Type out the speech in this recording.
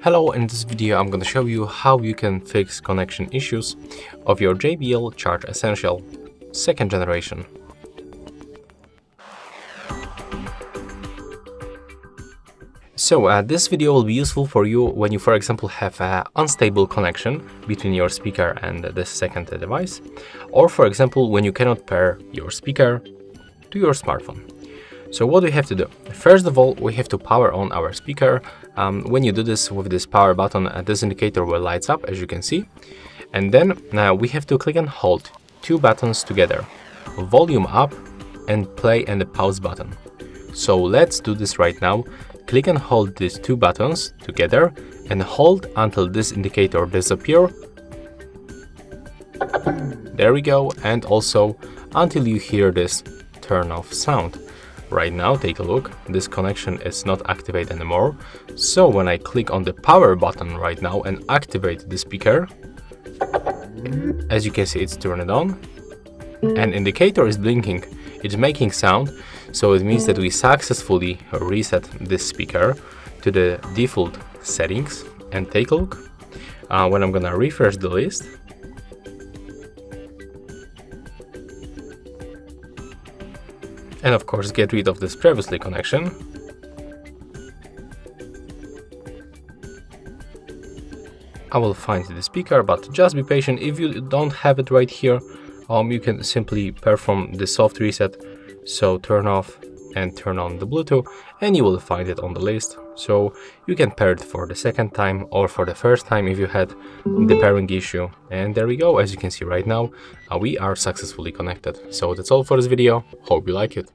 Hello, in this video I'm going to show you how you can fix connection issues of your JBL Charge Essential 2nd generation. So this video will be useful for you when you, for example, have an unstable connection between your speaker and the second device, or for example when you cannot pair your speaker to your smartphone. So what do we have to do? First of all, we have to power on our speaker. When you do this with this power button, this indicator will light up, as you can see. And then we have to click and hold two buttons together, volume up and play and the pause button. So let's do this right now. Click and hold these two buttons together and hold until this indicator disappears. There we go. And also until you hear this turn off sound. Right now, take a look, this connection is not activated anymore. So when I click on the power button right now and activate the speaker, as you can see, it's turned on and indicator is blinking, it's making sound. So it means that we successfully reset this speaker to the default settings. And take a look, when I'm gonna refresh the list, and of course get rid of this previously connection. I will find the speaker, but just be patient. If you don't have it right here, you can simply perform the soft reset. So turn off and turn on the Bluetooth and you will find it on the list. So you can pair it for the second time or for the first time if you had the pairing issue. And there we go. As you can see right now, we are successfully connected. So that's all for this video. Hope you like it.